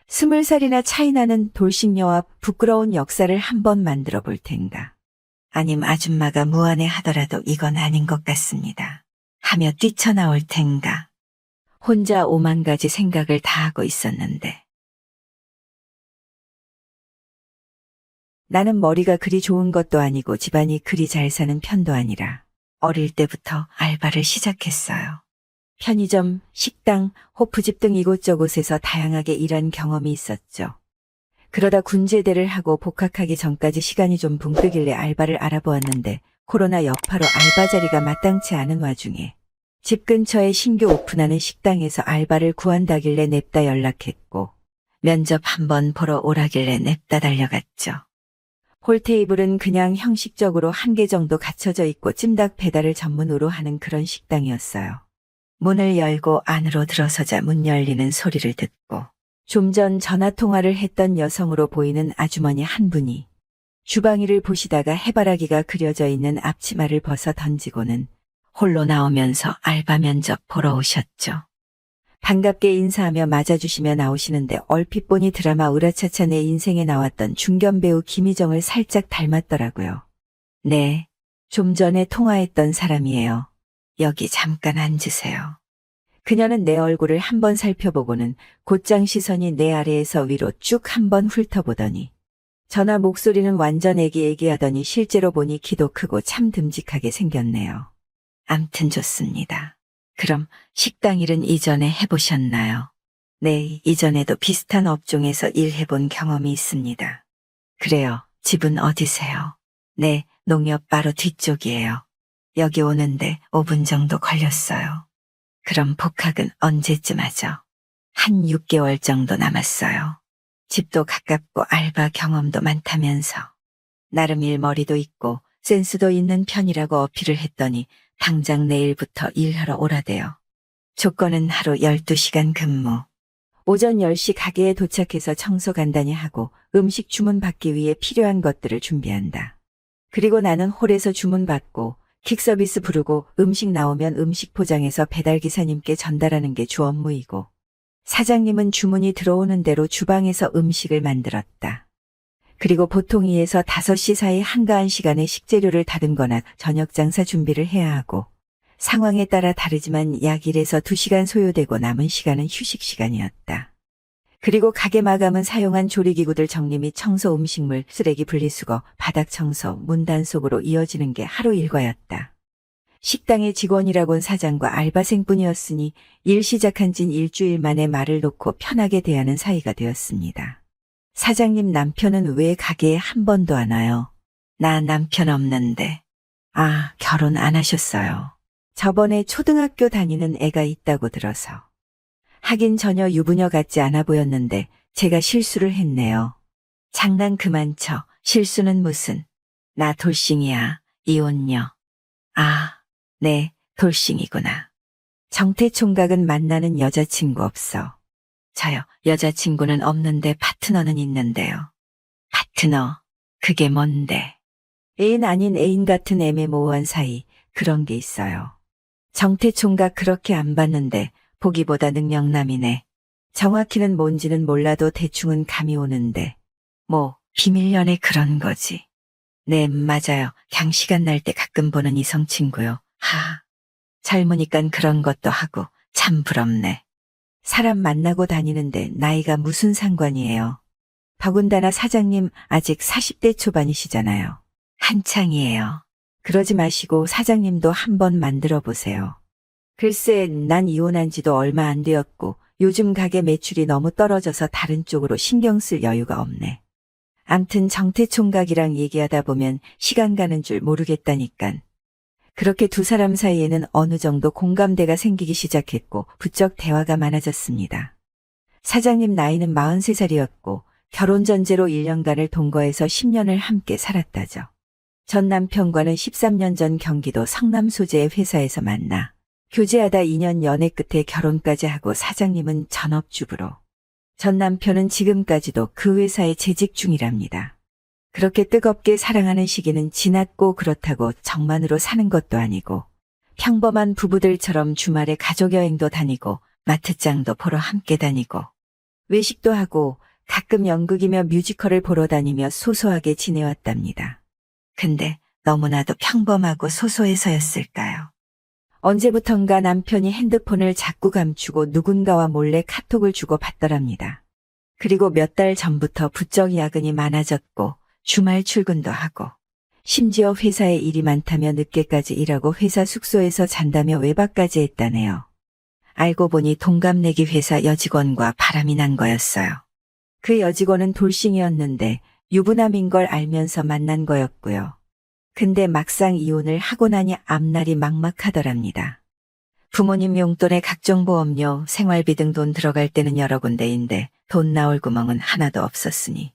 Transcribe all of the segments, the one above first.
20살이나 차이 나는 돌싱녀와 부끄러운 역사를 한번 만들어 볼 텐가. 아님 아줌마가 무안해 하더라도 이건 아닌 것 같습니다. 하며 뛰쳐나올 텐가. 혼자 오만 가지 생각을 다 하고 있었는데. 나는 머리가 그리 좋은 것도 아니고 집안이 그리 잘 사는 편도 아니라 어릴 때부터 알바를 시작했어요. 편의점, 식당, 호프집 등 이곳저곳에서 다양하게 일한 경험이 있었죠. 그러다 군제대를 하고 복학하기 전까지 시간이 좀 붕 뜨길래 알바를 알아보았는데 코로나 여파로 알바 자리가 마땅치 않은 와중에 집 근처에 신규 오픈하는 식당에서 알바를 구한다길래 냅다 연락했고 면접 한번 보러 오라길래 냅다 달려갔죠. 홀테이블은 그냥 형식적으로 한 개 정도 갖춰져 있고 찜닭 배달을 전문으로 하는 그런 식당이었어요. 문을 열고 안으로 들어서자 문 열리는 소리를 듣고 좀 전 전화통화를 했던 여성으로 보이는 아주머니 한 분이 주방일을 보시다가 해바라기가 그려져 있는 앞치마를 벗어 던지고는 홀로 나오면서 알바 면접 보러 오셨죠. 반갑게 인사하며 맞아주시며 나오시는데 얼핏 보니 드라마 으라차차 내 인생에 나왔던 중견 배우 김희정을 살짝 닮았더라고요. 네, 좀 전에 통화했던 사람이에요. 여기 잠깐 앉으세요. 그녀는 내 얼굴을 한번 살펴보고는 곧장 시선이 내 아래에서 위로 쭉 한번 훑어보더니 전화 목소리는 완전 애기애기하더니 실제로 보니 키도 크고 참 듬직하게 생겼네요. 암튼 좋습니다. 그럼 식당 일은 이전에 해보셨나요? 네, 이전에도 비슷한 업종에서 일해본 경험이 있습니다. 그래요. 집은 어디세요? 네, 농협 바로 뒤쪽이에요. 여기 오는데 5분 정도 걸렸어요. 그럼 복학은 언제쯤 하죠? 한 6개월 정도 남았어요. 집도 가깝고 알바 경험도 많다면서. 나름 일머리도 있고 센스도 있는 편이라고 어필을 했더니 당장 내일부터 일하러 오라대요. 조건은 하루 12시간 근무. 오전 10시 가게에 도착해서 청소 간단히 하고 음식 주문 받기 위해 필요한 것들을 준비한다. 그리고 나는 홀에서 주문 받고 킥서비스 부르고 음식 나오면 음식 포장해서 배달기사님께 전달하는 게 주 업무이고 사장님은 주문이 들어오는 대로 주방에서 음식을 만들었다. 그리고 보통 2에서 5시 사이 한가한 시간에 식재료를 다듬거나 저녁 장사 준비를 해야 하고 상황에 따라 다르지만 약 1에서 2시간 소요되고 남은 시간은 휴식 시간이었다. 그리고 가게 마감은 사용한 조리기구들 정리 및 청소 음식물, 쓰레기 분리수거, 바닥 청소, 문 단속으로 이어지는 게 하루 일과였다. 식당의 직원이라곤 사장과 알바생뿐이었으니 일 시작한 진 일주일 만에 말을 놓고 편하게 대하는 사이가 되었습니다. 사장님 남편은 왜 가게에 한 번도 안 와요? 나 남편 없는데. 아, 결혼 안 하셨어요. 저번에 초등학교 다니는 애가 있다고 들어서. 하긴 전혀 유부녀 같지 않아 보였는데 제가 실수를 했네요. 장난 그만 쳐. 실수는 무슨. 나 돌싱이야. 이혼녀. 아, 네, 돌싱이구나. 정태 총각은 만나는 여자친구 없어. 저요, 여자친구는 없는데 파트너는 있는데요. 파트너, 그게 뭔데? 애인 아닌 애인 같은 애매모호한 사이, 그런 게 있어요. 정태 총각 그렇게 안 봤는데 보기보다 능력남이네. 정확히는 뭔지는 몰라도 대충은 감이 오는데. 뭐 비밀 연애 그런 거지. 네, 맞아요. 그냥 시간 날 때 가끔 보는 이성 친구요. 하, 젊으니깐 그런 것도 하고 참 부럽네. 사람 만나고 다니는데 나이가 무슨 상관이에요. 더군다나 사장님 아직 40대 초반이시잖아요. 한창이에요. 그러지 마시고 사장님도 한번 만들어 보세요. 글쎄, 난 이혼한 지도 얼마 안 되었고 요즘 가게 매출이 너무 떨어져서 다른 쪽으로 신경 쓸 여유가 없네. 암튼 정태 총각이랑 얘기하다 보면 시간 가는 줄 모르겠다니깐. 그렇게 두 사람 사이에는 어느 정도 공감대가 생기기 시작했고 부쩍 대화가 많아졌습니다. 사장님 나이는 43살이었고 결혼 전제로 1년간을 동거해서 10년을 함께 살았다죠. 전 남편과는 13년 전 경기도 성남 소재의 회사에서 만나 교제하다 2년 연애 끝에 결혼까지 하고 사장님은 전업주부로 전 남편은 지금까지도 그 회사에 재직 중이랍니다. 그렇게 뜨겁게 사랑하는 시기는 지났고 그렇다고 정만으로 사는 것도 아니고 평범한 부부들처럼 주말에 가족여행도 다니고 마트장도 보러 함께 다니고 외식도 하고 가끔 연극이며 뮤지컬을 보러 다니며 소소하게 지내왔답니다. 근데 너무나도 평범하고 소소해서였을까요? 언제부턴가 남편이 핸드폰을 자꾸 감추고 누군가와 몰래 카톡을 주고 받더랍니다. 그리고 몇 달 전부터 부쩍 야근이 많아졌고 주말 출근도 하고 심지어 회사에 일이 많다며 늦게까지 일하고 회사 숙소에서 잔다며 외박까지 했다네요. 알고 보니 동갑내기 회사 여직원과 바람이 난 거였어요. 그 여직원은 돌싱이었는데 유부남인 걸 알면서 만난 거였고요. 근데 막상 이혼을 하고 나니 앞날이 막막하더랍니다. 부모님 용돈에 각종 보험료, 생활비 등 돈 들어갈 때는 여러 군데인데 돈 나올 구멍은 하나도 없었으니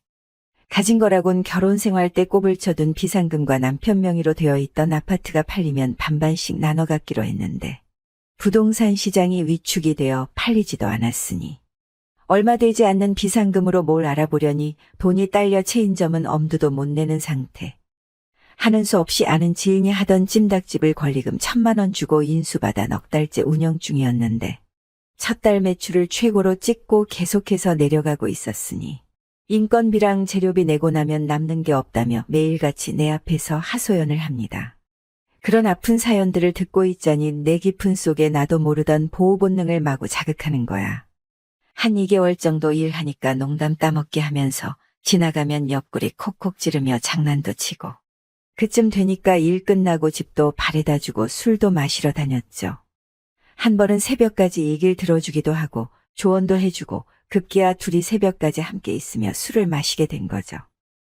가진 거라곤 결혼 생활 때 꼽을 쳐둔 비상금과 남편 명의로 되어 있던 아파트가 팔리면 반반씩 나눠 갖기로 했는데 부동산 시장이 위축이 되어 팔리지도 않았으니 얼마 되지 않는 비상금으로 뭘 알아보려니 돈이 딸려 체인점은 엄두도 못 내는 상태. 하는 수 없이 아는 지인이 하던 찜닭집을 권리금 1,000만 원 주고 인수받아 넉 달째 운영 중이었는데 첫 달 매출을 최고로 찍고 계속해서 내려가고 있었으니 인건비랑 재료비 내고 나면 남는 게 없다며 매일같이 내 앞에서 하소연을 합니다. 그런 아픈 사연들을 듣고 있자니 내 깊은 속에 나도 모르던 보호 본능을 마구 자극하는 거야. 한 2개월 정도 일하니까 농담 따먹게 하면서 지나가면 옆구리 콕콕 찌르며 장난도 치고 그쯤 되니까 일 끝나고 집도 바래다 주고 술도 마시러 다녔죠. 한 번은 새벽까지 얘기를 들어주기도 하고 조언도 해주고 급기야 둘이 새벽까지 함께 있으며 술을 마시게 된 거죠.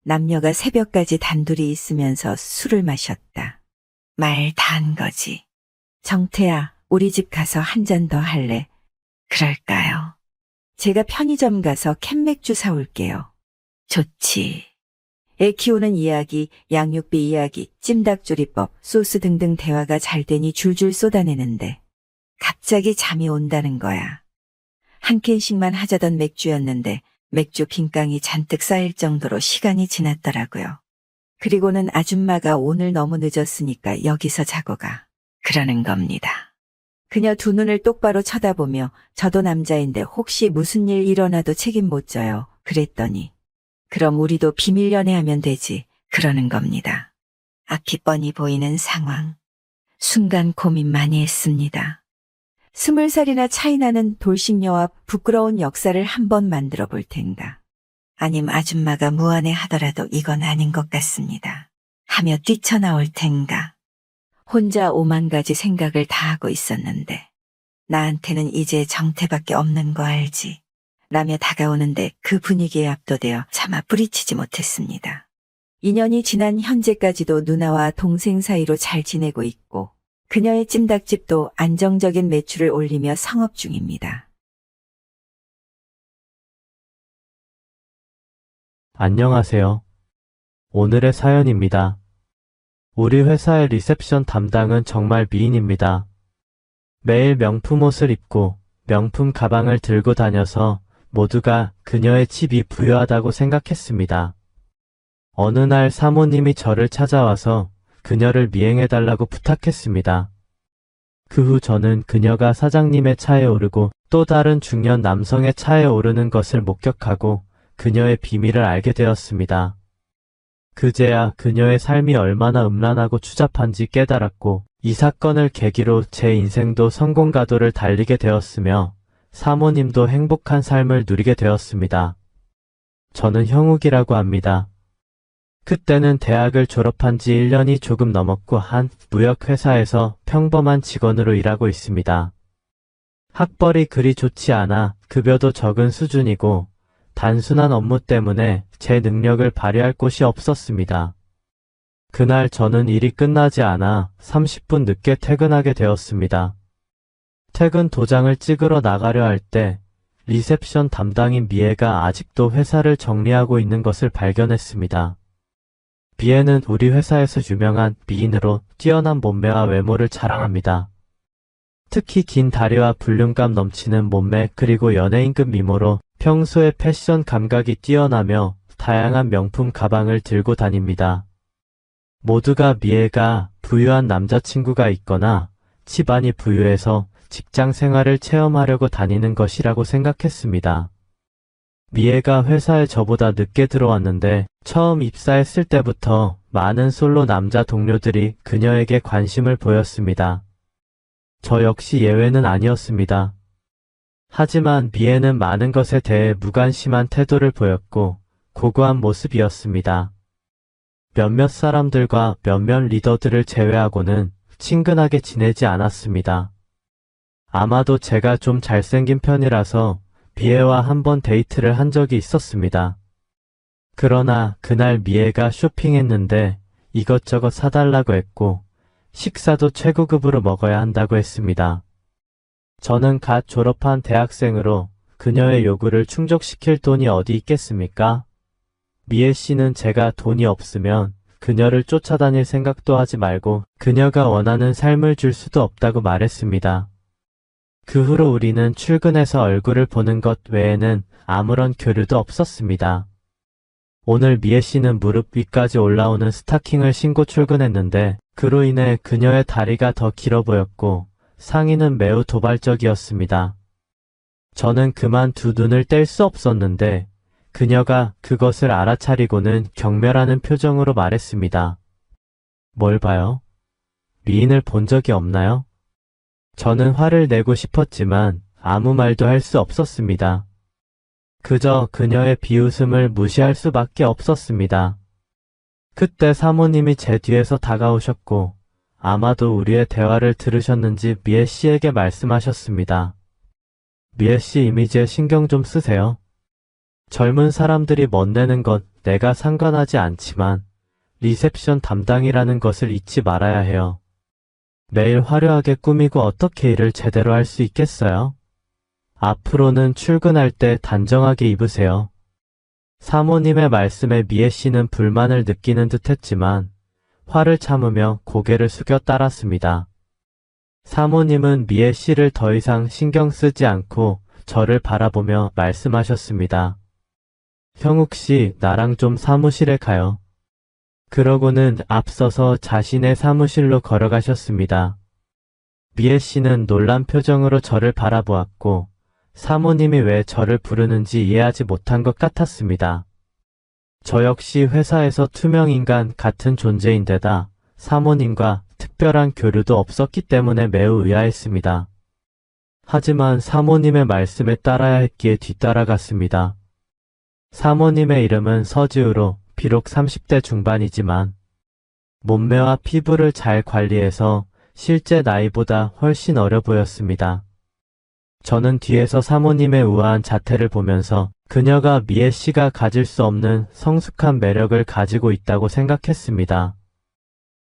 남녀가 새벽까지 단둘이 있으면서 술을 마셨다. 말 다 한 거지. 정태야, 우리 집 가서 한 잔 더 할래? 그럴까요? 제가 편의점 가서 캔맥주 사올게요. 좋지. 애 키우는 이야기, 양육비 이야기, 찜닭조리법, 소스 등등 대화가 잘 되니 줄줄 쏟아내는데 갑자기 잠이 온다는 거야. 한 캔씩만 하자던 맥주였는데 맥주 빈깡이 잔뜩 쌓일 정도로 시간이 지났더라고요. 그리고는 아줌마가 오늘 너무 늦었으니까 여기서 자고 가. 그러는 겁니다. 그녀 두 눈을 똑바로 쳐다보며 저도 남자인데 혹시 무슨 일 일어나도 책임 못 져요. 그랬더니 그럼 우리도 비밀 연애하면 되지. 그러는 겁니다. 앞이 뻔히 보이는 상황. 순간 고민 많이 했습니다. 20살이나 차이 나는 돌싱녀와 부끄러운 역사를 한번 만들어 볼 텐가. 아님 아줌마가 무안해 하더라도 이건 아닌 것 같습니다. 하며 뛰쳐나올 텐가. 혼자 5만 가지 생각을 다 하고 있었는데 나한테는 이제 정태밖에 없는 거 알지. 라며 다가오는데 그 분위기에 압도되어 차마 뿌리치지 못했습니다. 2년이 지난 현재까지도 누나와 동생 사이로 잘 지내고 있고 그녀의 찜닭집도 안정적인 매출을 올리며 성업 중입니다. 안녕하세요. 오늘의 사연입니다. 우리 회사의 리셉션 담당은 정말 미인입니다. 매일 명품 옷을 입고 명품 가방을 들고 다녀서 모두가 그녀의 칩이 부유하다고 생각했습니다. 어느 날 사모님이 저를 찾아와서 그녀를 미행해달라고 부탁했습니다. 그 후 저는 그녀가 사장님의 차에 오르고 또 다른 중년 남성의 차에 오르는 것을 목격하고 그녀의 비밀을 알게 되었습니다. 그제야 그녀의 삶이 얼마나 음란하고 추잡한지 깨달았고 이 사건을 계기로 제 인생도 성공가도를 달리게 되었으며 사모님도 행복한 삶을 누리게 되었습니다. 저는 형욱이라고 합니다. 그때는 대학을 졸업한 지 1년이 조금 넘었고 한 무역회사에서 평범한 직원으로 일하고 있습니다. 학벌이 그리 좋지 않아 급여도 적은 수준이고 단순한 업무 때문에 제 능력을 발휘할 곳이 없었습니다. 그날 저는 일이 끝나지 않아 30분 늦게 퇴근하게 되었습니다. 퇴근 도장을 찍으러 나가려 할 때 리셉션 담당인 미애가 아직도 회사를 정리하고 있는 것을 발견했습니다. 미애는 우리 회사에서 유명한 미인으로 뛰어난 몸매와 외모를 자랑합니다. 특히 긴 다리와 볼륨감 넘치는 몸매 그리고 연예인급 미모로 평소에 패션 감각이 뛰어나며 다양한 명품 가방을 들고 다닙니다. 모두가 미애가 부유한 남자친구가 있거나 집안이 부유해서 직장 생활을 체험하려고 다니는 것이라고 생각했습니다. 미애가 회사에 저보다 늦게 들어왔는데 처음 입사했을 때부터 많은 솔로 남자 동료들이 그녀에게 관심을 보였습니다. 저 역시 예외는 아니었습니다. 하지만 미애는 많은 것에 대해 무관심한 태도를 보였고 고고한 모습이었습니다. 몇몇 사람들과 몇몇 리더들을 제외하고는 친근하게 지내지 않았습니다. 아마도 제가 좀 잘생긴 편이라서 미애와 한번 데이트를 한 적이 있었습니다. 그러나 그날 미애가 쇼핑했는데 이것저것 사달라고 했고 식사도 최고급으로 먹어야 한다고 했습니다. 저는 갓 졸업한 대학생으로 그녀의 요구를 충족시킬 돈이 어디 있겠습니까? 미애 씨는 제가 돈이 없으면 그녀를 쫓아다닐 생각도 하지 말고 그녀가 원하는 삶을 줄 수도 없다고 말했습니다. 그 후로 우리는 출근해서 얼굴을 보는 것 외에는 아무런 교류도 없었습니다. 오늘 미애 씨는 무릎 위까지 올라오는 스타킹을 신고 출근했는데 그로 인해 그녀의 다리가 더 길어 보였고 상의는 매우 도발적이었습니다. 저는 그만 두 눈을 뗄 수 없었는데 그녀가 그것을 알아차리고는 경멸하는 표정으로 말했습니다. 뭘 봐요? 미인을 본 적이 없나요? 저는 화를 내고 싶었지만 아무 말도 할 수 없었습니다. 그저 그녀의 비웃음을 무시할 수밖에 없었습니다. 그때 사모님이 제 뒤에서 다가오셨고 아마도 우리의 대화를 들으셨는지 미애 씨에게 말씀하셨습니다. 미애 씨 이미지에 신경 좀 쓰세요. 젊은 사람들이 멋내는 것 내가 상관하지 않지만 리셉션 담당이라는 것을 잊지 말아야 해요. 매일 화려하게 꾸미고 어떻게 일을 제대로 할 수 있겠어요? 앞으로는 출근할 때 단정하게 입으세요. 사모님의 말씀에 미애 씨는 불만을 느끼는 듯 했지만 화를 참으며 고개를 숙여 따랐습니다. 사모님은 미애 씨를 더 이상 신경 쓰지 않고 저를 바라보며 말씀하셨습니다. 형욱 씨, 나랑 좀 사무실에 가요. 그러고는 앞서서 자신의 사무실로 걸어가셨습니다. 미애 씨는 놀란 표정으로 저를 바라보았고 사모님이 왜 저를 부르는지 이해하지 못한 것 같았습니다. 저 역시 회사에서 투명인간 같은 존재인데다 사모님과 특별한 교류도 없었기 때문에 매우 의아했습니다. 하지만 사모님의 말씀에 따라야 했기에 뒤따라갔습니다. 사모님의 이름은 서지우로 비록 30대 중반이지만 몸매와 피부를 잘 관리해서 실제 나이보다 훨씬 어려 보였습니다. 저는 뒤에서 사모님의 우아한 자태를 보면서 그녀가 미애 씨가 가질 수 없는 성숙한 매력을 가지고 있다고 생각했습니다.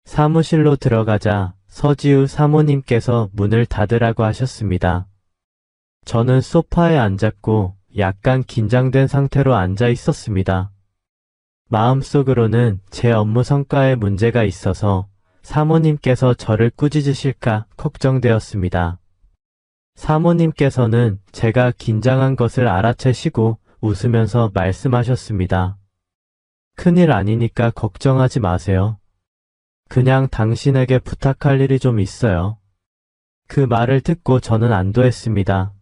사무실로 들어가자 서지우 사모님께서 문을 닫으라고 하셨습니다. 저는 소파에 앉았고 약간 긴장된 상태로 앉아 있었습니다. 마음속으로는 제 업무 성과에 문제가 있어서 사모님께서 저를 꾸짖으실까 걱정되었습니다. 사모님께서는 제가 긴장한 것을 알아채시고 웃으면서 말씀하셨습니다. 큰일 아니니까 걱정하지 마세요. 그냥 당신에게 부탁할 일이 좀 있어요. 그 말을 듣고 저는 안도했습니다.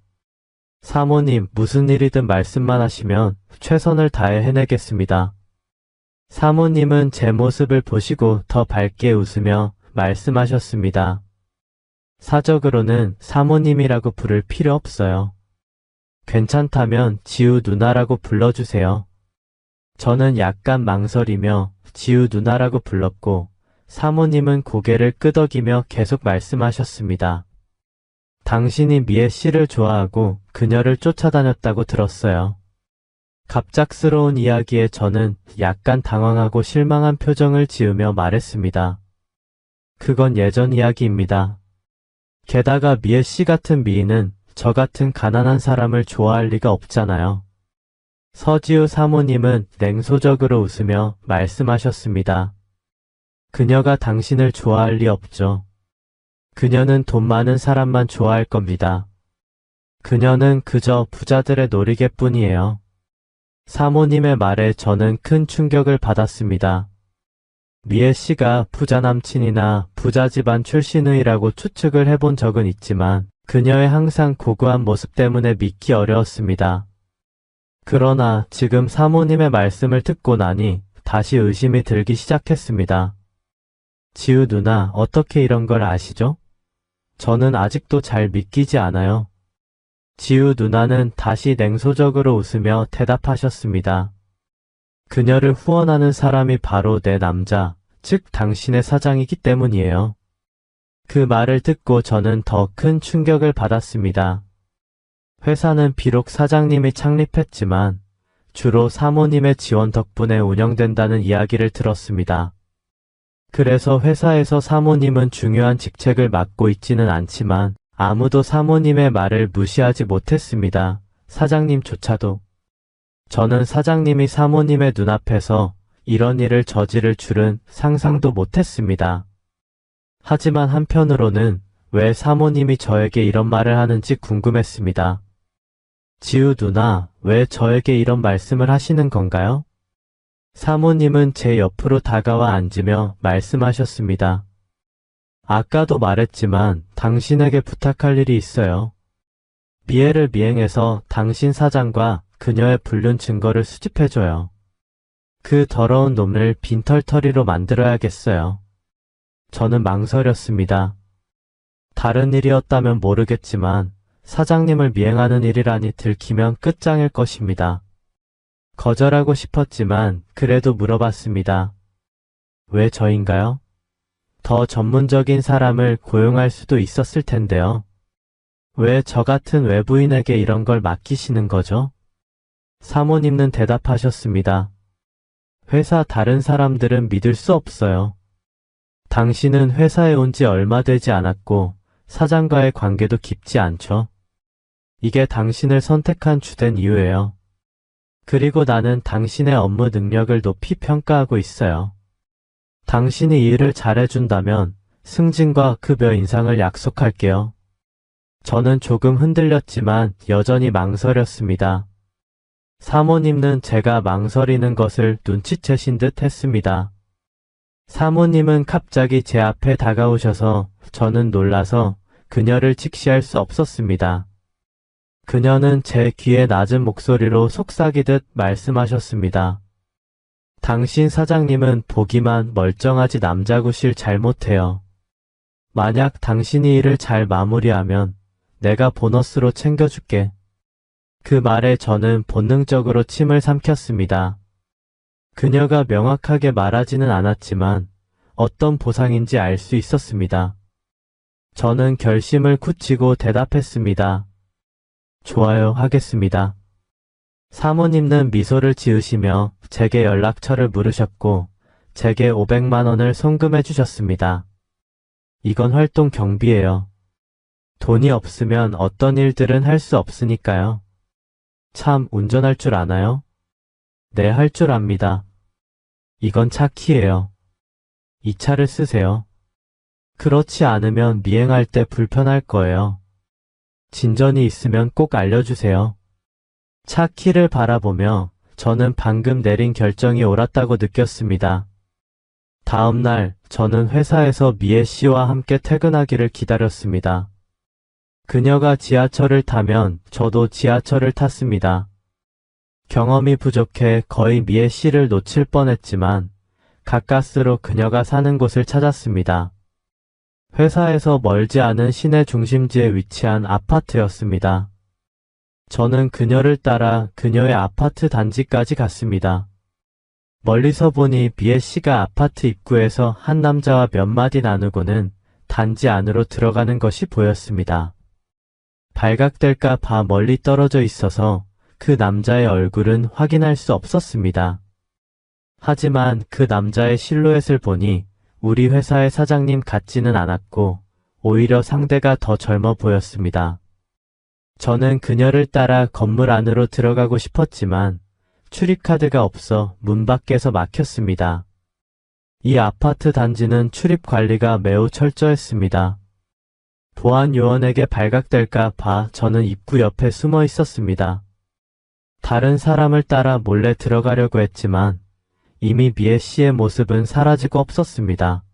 사모님, 무슨 일이든 말씀만 하시면 최선을 다해 해내겠습니다. 사모님은 제 모습을 보시고 더 밝게 웃으며 말씀하셨습니다. 사적으로는 사모님이라고 부를 필요 없어요. 괜찮다면 지우 누나라고 불러주세요. 저는 약간 망설이며 지우 누나라고 불렀고 사모님은 고개를 끄덕이며 계속 말씀하셨습니다. 당신이 미애 씨를 좋아하고 그녀를 쫓아다녔다고 들었어요. 갑작스러운 이야기에 저는 약간 당황하고 실망한 표정을 지으며 말했습니다. 그건 예전 이야기입니다. 게다가 미애 씨 같은 미인은 저 같은 가난한 사람을 좋아할 리가 없잖아요. 서지우 사모님은 냉소적으로 웃으며 말씀하셨습니다. 그녀가 당신을 좋아할 리 없죠. 그녀는 돈 많은 사람만 좋아할 겁니다. 그녀는 그저 부자들의 놀이개뿐이에요. 사모님의 말에 저는 큰 충격을 받았습니다. 미애 씨가 부자 남친이나 부자 집안 출신이라고 추측을 해본 적은 있지만 그녀의 항상 고고한 모습 때문에 믿기 어려웠습니다. 그러나 지금 사모님의 말씀을 듣고 나니 다시 의심이 들기 시작했습니다. 지우 누나, 어떻게 이런 걸 아시죠? 저는 아직도 잘 믿기지 않아요. 지우 누나는 다시 냉소적으로 웃으며 대답하셨습니다. 그녀를 후원하는 사람이 바로 내 남자, 즉 당신의 사장이기 때문이에요. 그 말을 듣고 저는 더 큰 충격을 받았습니다. 회사는 비록 사장님이 창립했지만 주로 사모님의 지원 덕분에 운영된다는 이야기를 들었습니다. 그래서 회사에서 사모님은 중요한 직책을 맡고 있지는 않지만 아무도 사모님의 말을 무시하지 못했습니다. 사장님조차도. 저는 사장님이 사모님의 눈앞에서 이런 일을 저지를 줄은 상상도 못했습니다. 하지만 한편으로는 왜 사모님이 저에게 이런 말을 하는지 궁금했습니다. 지우 누나, 왜 저에게 이런 말씀을 하시는 건가요? 사모님은 제 옆으로 다가와 앉으며 말씀하셨습니다. 아까도 말했지만 당신에게 부탁할 일이 있어요. 미해를 미행해서 당신 사장과 그녀의 불륜 증거를 수집해줘요. 그 더러운 놈을 빈털터리로 만들어야겠어요. 저는 망설였습니다. 다른 일이었다면 모르겠지만 사장님을 미행하는 일이라니 들키면 끝장일 것입니다. 거절하고 싶었지만 그래도 물어봤습니다. 왜 저인가요? 더 전문적인 사람을 고용할 수도 있었을 텐데요. 왜 저 같은 외부인에게 이런 걸 맡기시는 거죠? 사모님은 대답하셨습니다. 회사 다른 사람들은 믿을 수 없어요. 당신은 회사에 온 지 얼마 되지 않았고 사장과의 관계도 깊지 않죠. 이게 당신을 선택한 주된 이유예요. 그리고 나는 당신의 업무 능력을 높이 평가하고 있어요. 당신이 이 일을 잘해준다면 승진과 급여 인상을 약속할게요. 저는 조금 흔들렸지만 여전히 망설였습니다. 사모님은 제가 망설이는 것을 눈치채신 듯 했습니다. 사모님은 갑자기 제 앞에 다가오셔서 저는 놀라서 그녀를 직시할 수 없었습니다. 그녀는 제 귀에 낮은 목소리로 속삭이듯 말씀하셨습니다. 당신 사장님은 보기만 멀쩡하지 남자구실 잘 못해요. 만약 당신이 일을 잘 마무리하면 내가 보너스로 챙겨줄게. 그 말에 저는 본능적으로 침을 삼켰습니다. 그녀가 명확하게 말하지는 않았지만 어떤 보상인지 알 수 있었습니다. 저는 결심을 굳히고 대답했습니다. 좋아요, 하겠습니다. 사모님은 미소를 지으시며 제게 연락처를 물으셨고 제게 500만 원을 송금해 주셨습니다. 이건 활동 경비예요. 돈이 없으면 어떤 일들은 할 수 없으니까요. 참, 운전할 줄 아나요? 네, 할 줄 압니다. 이건 차 키예요. 이 차를 쓰세요. 그렇지 않으면 미행할 때 불편할 거예요. 진전이 있으면 꼭 알려주세요. 차 키를 바라보며 저는 방금 내린 결정이 옳았다고 느꼈습니다. 다음 날 저는 회사에서 미애 씨와 함께 퇴근하기를 기다렸습니다. 그녀가 지하철을 타면 저도 지하철을 탔습니다. 경험이 부족해 거의 미애 씨를 놓칠 뻔했지만 가까스로 그녀가 사는 곳을 찾았습니다. 회사에서 멀지 않은 시내 중심지에 위치한 아파트였습니다. 저는 그녀를 따라 그녀의 아파트 단지까지 갔습니다. 멀리서 보니 미애 씨가 아파트 입구에서 한 남자와 몇 마디 나누고는 단지 안으로 들어가는 것이 보였습니다. 발각될까 봐 멀리 떨어져 있어서 그 남자의 얼굴은 확인할 수 없었습니다. 하지만 그 남자의 실루엣을 보니 우리 회사의 사장님 같지는 않았고 오히려 상대가 더 젊어 보였습니다. 저는 그녀를 따라 건물 안으로 들어가고 싶었지만 출입카드가 없어 문 밖에서 막혔습니다. 이 아파트 단지는 출입 관리가 매우 철저했습니다. 보안 요원에게 발각될까 봐 저는 입구 옆에 숨어 있었습니다. 다른 사람을 따라 몰래 들어가려고 했지만 이미 미애 씨의 모습은 사라지고 없었습니다.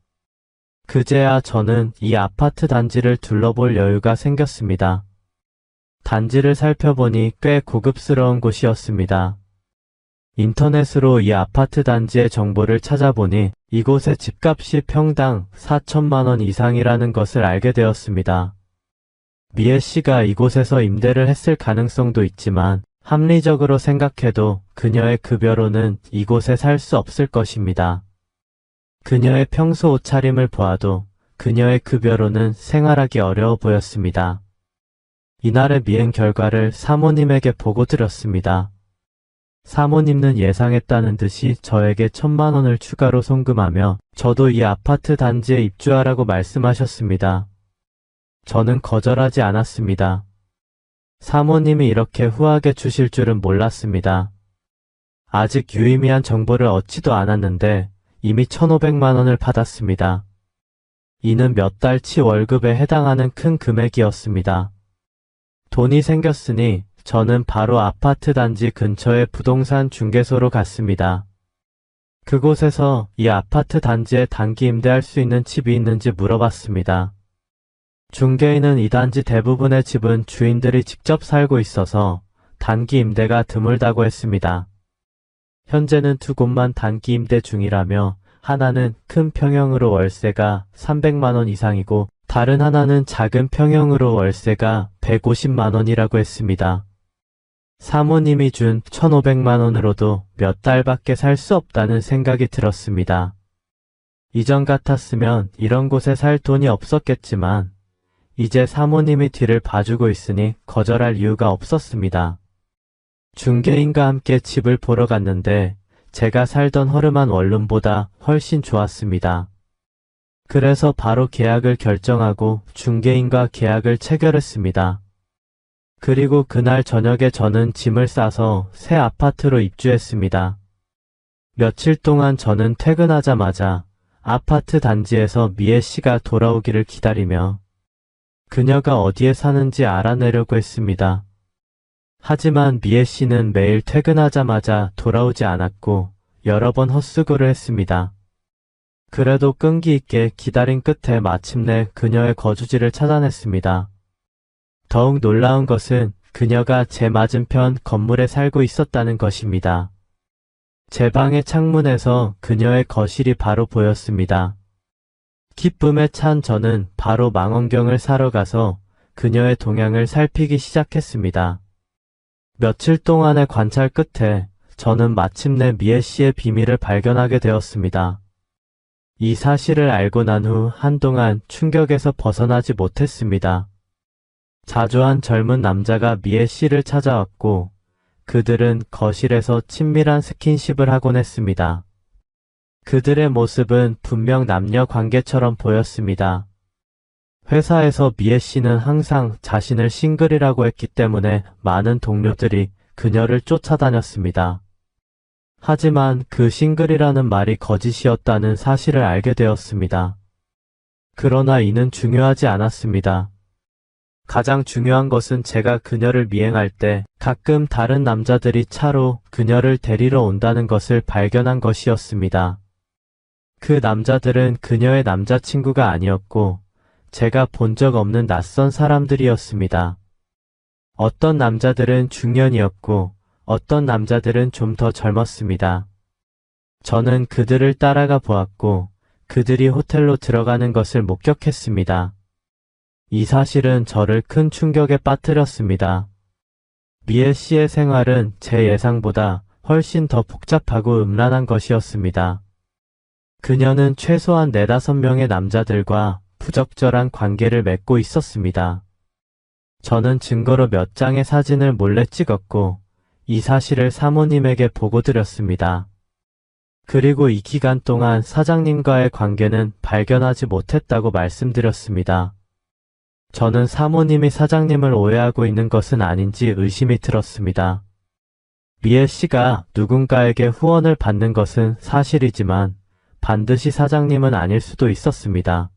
그제야 저는 이 아파트 단지를 둘러볼 여유가 생겼습니다. 단지를 살펴보니 꽤 고급스러운 곳이었습니다. 인터넷으로 이 아파트 단지의 정보를 찾아보니 이곳의 집값이 평당 4천만 원 이상이라는 것을 알게 되었습니다. 미애 씨가 이곳에서 임대를 했을 가능성도 있지만 합리적으로 생각해도 그녀의 급여로는 이곳에 살 수 없을 것입니다. 그녀의 평소 옷차림을 보아도 그녀의 급여로는 생활하기 어려워 보였습니다. 이날의 미행 결과를 사모님에게 보고 드렸습니다. 사모님은 예상했다는 듯이 저에게 1,000만 원을 추가로 송금하며 저도 이 아파트 단지에 입주하라고 말씀하셨습니다. 저는 거절하지 않았습니다. 사모님이 이렇게 후하게 주실 줄은 몰랐습니다. 아직 유의미한 정보를 얻지도 않았는데 이미 1,500만 원을 받았습니다. 이는 몇 달치 월급에 해당하는 큰 금액이었습니다. 돈이 생겼으니 저는 바로 아파트 단지 근처의 부동산 중개소로 갔습니다. 그곳에서 이 아파트 단지에 단기 임대할 수 있는 집이 있는지 물어봤습니다. 중개인은 이 단지 대부분의 집은 주인들이 직접 살고 있어서 단기 임대가 드물다고 했습니다. 현재는 2곳만 단기 임대 중이라며 하나는 큰 평형으로 월세가 300만 원 이상이고 다른 하나는 작은 평형으로 월세가 150만 원이라고 했습니다. 사모님이 준 1,500만 원으로도 몇 달밖에 살 수 없다는 생각이 들었습니다. 이전 같았으면 이런 곳에 살 돈이 없었겠지만 이제 사모님이 뒤를 봐주고 있으니 거절할 이유가 없었습니다. 중개인과 함께 집을 보러 갔는데 제가 살던 허름한 원룸보다 훨씬 좋았습니다. 그래서 바로 계약을 결정하고 중개인과 계약을 체결했습니다. 그리고 그날 저녁에 저는 짐을 싸서 새 아파트로 입주했습니다. 며칠 동안 저는 퇴근하자마자 아파트 단지에서 미애 씨가 돌아오기를 기다리며 그녀가 어디에 사는지 알아내려고 했습니다. 하지만 미애 씨는 매일 퇴근하자마자 돌아오지 않았고 여러 번 헛수고를 했습니다. 그래도 끈기 있게 기다린 끝에 마침내 그녀의 거주지를 찾아냈습니다. 더욱 놀라운 것은 그녀가 제 맞은편 건물에 살고 있었다는 것입니다. 제 방의 창문에서 그녀의 거실이 바로 보였습니다. 기쁨에 찬 저는 바로 망원경을 사러 가서 그녀의 동향을 살피기 시작했습니다. 며칠 동안의 관찰 끝에 저는 마침내 미애 씨의 비밀을 발견하게 되었습니다. 이 사실을 알고 난 후 한동안 충격에서 벗어나지 못했습니다. 자조한 젊은 남자가 미애 씨를 찾아왔고 그들은 거실에서 친밀한 스킨십을 하곤 했습니다. 그들의 모습은 분명 남녀 관계처럼 보였습니다. 회사에서 미애 씨는 항상 자신을 싱글이라고 했기 때문에 많은 동료들이 그녀를 쫓아다녔습니다. 하지만 그 싱글이라는 말이 거짓이었다는 사실을 알게 되었습니다. 그러나 이는 중요하지 않았습니다. 가장 중요한 것은 제가 그녀를 미행할 때 가끔 다른 남자들이 차로 그녀를 데리러 온다는 것을 발견한 것이었습니다. 그 남자들은 그녀의 남자친구가 아니었고 제가 본 적 없는 낯선 사람들이었습니다. 어떤 남자들은 중년이었고 어떤 남자들은 좀 더 젊었습니다. 저는 그들을 따라가 보았고 그들이 호텔로 들어가는 것을 목격했습니다. 이 사실은 저를 큰 충격에 빠뜨렸습니다. 미애 씨의 생활은 제 예상보다 훨씬 더 복잡하고 음란한 것이었습니다. 그녀는 최소한 4-5명의 남자들과 부적절한 관계를 맺고 있었습니다. 저는 증거로 몇 장의 사진을 몰래 찍었고 이 사실을 사모님에게 보고 드렸습니다. 그리고 이 기간 동안 사장님과의 관계는 발견하지 못했다고 말씀드렸습니다. 저는 사모님이 사장님을 오해하고 있는 것은 아닌지 의심이 들었습니다. 미애 씨가 누군가에게 후원을 받는 것은 사실이지만 반드시 사장님은 아닐 수도 있었습니다.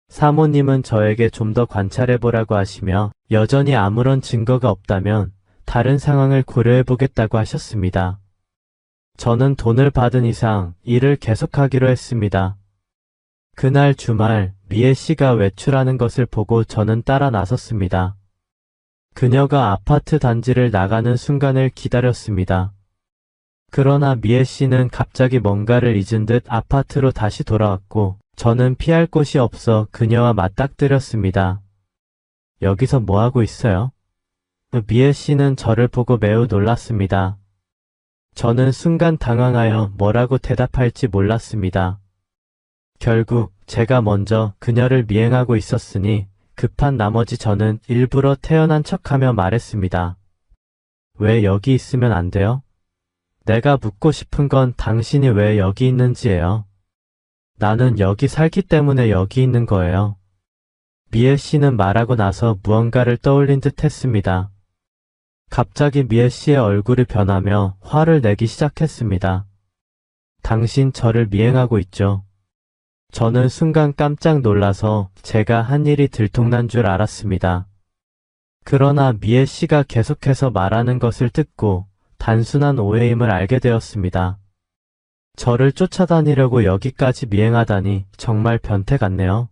사모님은 저에게 좀 더 관찰해보라고 하시며 여전히 아무런 증거가 없다면 다른 상황을 고려해보겠다고 하셨습니다. 저는 돈을 받은 이상 일을 계속하기로 했습니다. 그날 주말 미애 씨가 외출하는 것을 보고 저는 따라 나섰습니다. 그녀가 아파트 단지를 나가는 순간을 기다렸습니다. 그러나 미애 씨는 갑자기 뭔가를 잊은 듯 아파트로 다시 돌아왔고 저는 피할 곳이 없어 그녀와 맞닥뜨렸습니다. 여기서 뭐 하고 있어요? 미애 씨는 저를 보고 매우 놀랐습니다. 저는 순간 당황하여 뭐라고 대답할지 몰랐습니다. 결국 제가 먼저 그녀를 미행하고 있었으니 급한 나머지 저는 일부러 태연한 척하며 말했습니다. 왜 여기 있으면 안 돼요? 내가 묻고 싶은 건 당신이 왜 여기 있는지예요. 나는 여기 살기 때문에 여기 있는 거예요. 미애 씨는 말하고 나서 무언가를 떠올린 듯 했습니다. 갑자기 미애 씨의 얼굴이 변하며 화를 내기 시작했습니다. 당신 저를 미행하고 있죠. 저는 순간 깜짝 놀라서 제가 한 일이 들통난 줄 알았습니다. 그러나 미애 씨가 계속해서 말하는 것을 듣고 단순한 오해임을 알게 되었습니다. 저를 쫓아다니려고 여기까지 미행하다니 정말 변태 같네요.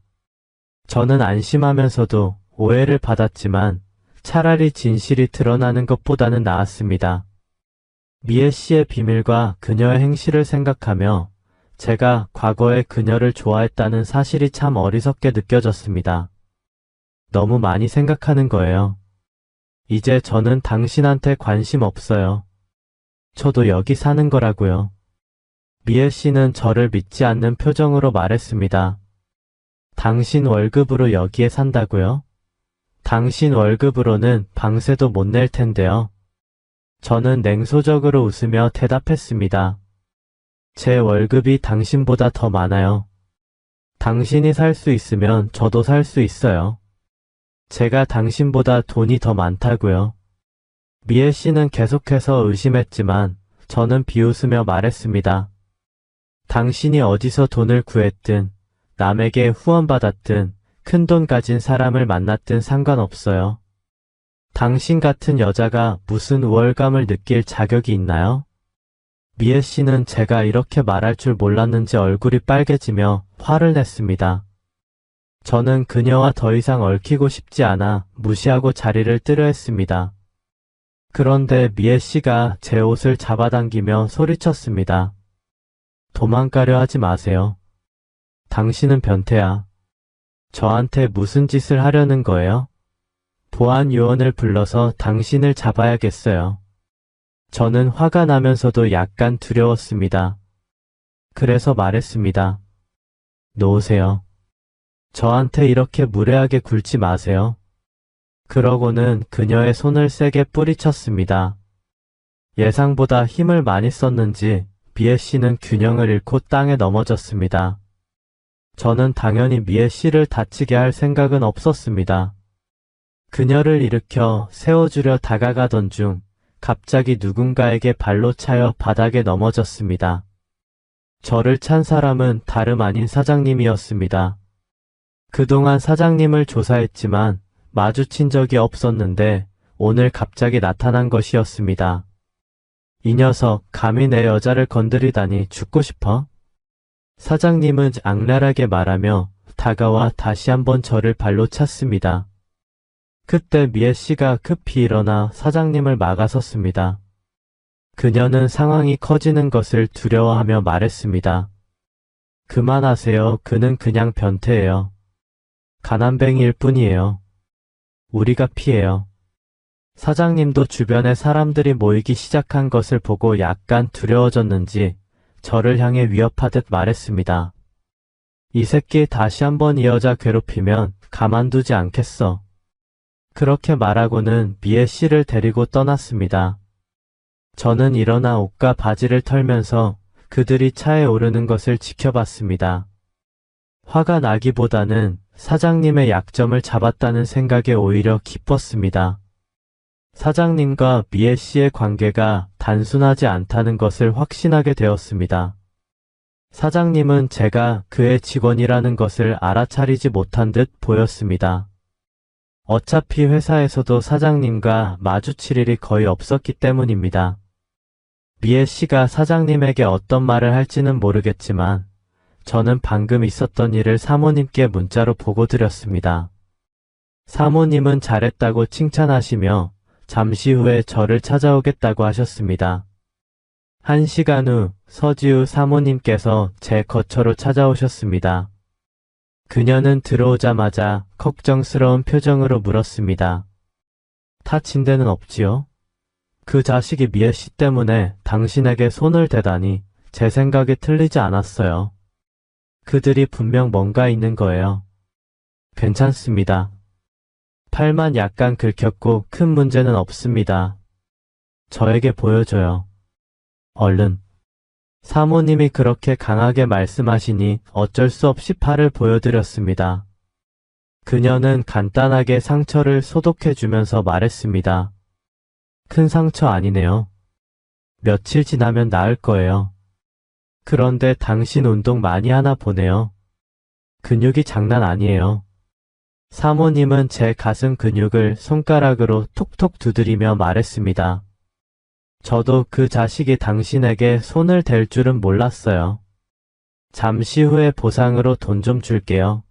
저는 안심하면서도 오해를 받았지만 차라리 진실이 드러나는 것보다는 나았습니다. 미애 씨의 비밀과 그녀의 행실을 생각하며 제가 과거에 그녀를 좋아했다는 사실이 참 어리석게 느껴졌습니다. 너무 많이 생각하는 거예요. 이제 저는 당신한테 관심 없어요. 저도 여기 사는 거라고요. 미애 씨는 저를 믿지 않는 표정으로 말했습니다. 당신 월급으로 여기에 산다고요? 당신 월급으로는 방세도 못 낼 텐데요. 저는 냉소적으로 웃으며 대답했습니다. 제 월급이 당신보다 더 많아요. 당신이 살 수 있으면 저도 살 수 있어요. 제가 당신보다 돈이 더 많다고요. 미애 씨는 계속해서 의심했지만 저는 비웃으며 말했습니다. 당신이 어디서 돈을 구했든 남에게 후원받았든 큰돈 가진 사람을 만났든 상관없어요. 당신 같은 여자가 무슨 우월감을 느낄 자격이 있나요? 미애 씨는 제가 이렇게 말할 줄 몰랐는지 얼굴이 빨개지며 화를 냈습니다. 저는 그녀와 더 이상 얽히고 싶지 않아 무시하고 자리를 뜨려 했습니다. 그런데 미애 씨가 제 옷을 잡아당기며 소리쳤습니다. 도망가려 하지 마세요. 당신은 변태야. 저한테 무슨 짓을 하려는 거예요? 보안 요원을 불러서 당신을 잡아야겠어요. 저는 화가 나면서도 약간 두려웠습니다. 그래서 말했습니다. 놓으세요. 저한테 이렇게 무례하게 굴지 마세요. 그러고는 그녀의 손을 세게 뿌리쳤습니다. 예상보다 힘을 많이 썼는지 미애 씨는 균형을 잃고 땅에 넘어졌습니다. 저는 당연히 미애 씨를 다치게 할 생각은 없었습니다. 그녀를 일으켜 세워주려 다가가던 중 갑자기 누군가에게 발로 차여 바닥에 넘어졌습니다. 저를 찬 사람은 다름 아닌 사장님이었습니다. 그동안 사장님을 조사했지만 마주친 적이 없었는데 오늘 갑자기 나타난 것이었습니다. 이 녀석 감히 내 여자를 건드리다니 죽고 싶어? 사장님은 악랄하게 말하며 다가와 다시 한번 저를 발로 찼습니다. 그때 미애 씨가 급히 일어나 사장님을 막아섰습니다. 그녀는 상황이 커지는 것을 두려워하며 말했습니다. 그만하세요. 그는 그냥 변태예요. 가난뱅이일 뿐이에요. 우리가 피해요. 사장님도 주변에 사람들이 모이기 시작한 것을 보고 약간 두려워졌는지 저를 향해 위협하듯 말했습니다. 이 새끼 다시 한번 이 여자 괴롭히면 가만두지 않겠어. 그렇게 말하고는 미애 씨를 데리고 떠났습니다. 저는 일어나 옷과 바지를 털면서 그들이 차에 오르는 것을 지켜봤습니다. 화가 나기보다는 사장님의 약점을 잡았다는 생각에 오히려 기뻤습니다. 사장님과 미애 씨의 관계가 단순하지 않다는 것을 확신하게 되었습니다. 사장님은 제가 그의 직원이라는 것을 알아차리지 못한 듯 보였습니다. 어차피 회사에서도 사장님과 마주칠 일이 거의 없었기 때문입니다. 미애 씨가 사장님에게 어떤 말을 할지는 모르겠지만 저는 방금 있었던 일을 사모님께 문자로 보고 드렸습니다. 사모님은 잘했다고 칭찬하시며 잠시 후에 저를 찾아오겠다고 하셨습니다. 1시간 후 서지우 사모님께서 제 거처로 찾아오셨습니다. 그녀는 들어오자마자 걱정스러운 표정으로 물었습니다. 다친 데는 없지요? 그 자식이 미애 씨 때문에 당신에게 손을 대다니 제 생각이 틀리지 않았어요. 그들이 분명 뭔가 있는 거예요. 괜찮습니다. 팔만 약간 긁혔고 큰 문제는 없습니다. 저에게 보여줘요. 얼른. 사모님이 그렇게 강하게 말씀하시니 어쩔 수 없이 팔을 보여드렸습니다. 그녀는 간단하게 상처를 소독해주면서 말했습니다. 큰 상처 아니네요. 며칠 지나면 나을 거예요. 그런데 당신 운동 많이 하나 보네요. 근육이 장난 아니에요. 사모님은 제 가슴 근육을 손가락으로 톡톡 두드리며 말했습니다. 저도 그 자식이 당신에게 손을 댈 줄은 몰랐어요. 잠시 후에 보상으로 돈 좀 줄게요.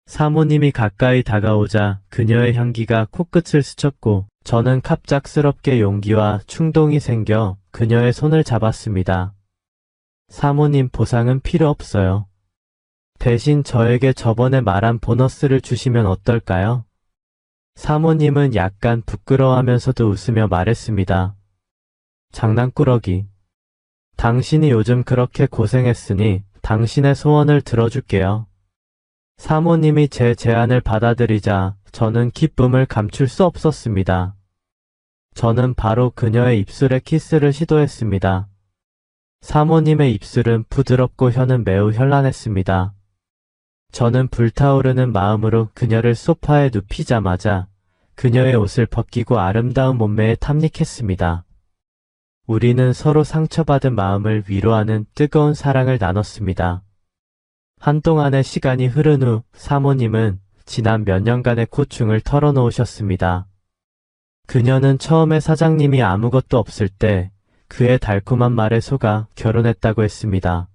사모님이 가까이 다가오자 그녀의 향기가 코끝을 스쳤고 저는 갑작스럽게 용기와 충동이 생겨 그녀의 손을 잡았습니다. 사모님 보상은 필요 없어요. 대신 저에게 저번에 말한 보너스를 주시면 어떨까요? 사모님은 약간 부끄러워하면서도 웃으며 말했습니다. 장난꾸러기. 당신이 요즘 그렇게 고생했으니 당신의 소원을 들어줄게요. 사모님이 제 제안을 받아들이자 저는 기쁨을 감출 수 없었습니다. 저는 바로 그녀의 입술에 키스를 시도했습니다. 사모님의 입술은 부드럽고 혀는 매우 현란했습니다. 저는 불타오르는 마음으로 그녀를 소파에 눕히자마자 그녀의 옷을 벗기고 아름다운 몸매에 탐닉했습니다. 우리는 서로 상처받은 마음을 위로하는 뜨거운 사랑을 나눴습니다. 한동안의 시간이 흐른 후 사모님은 지난 몇 년간의 고충을 털어놓으셨습니다. 그녀는 처음에 사장님이 아무것도 없을 때 그의 달콤한 말에 속아 결혼했다고 했습니다.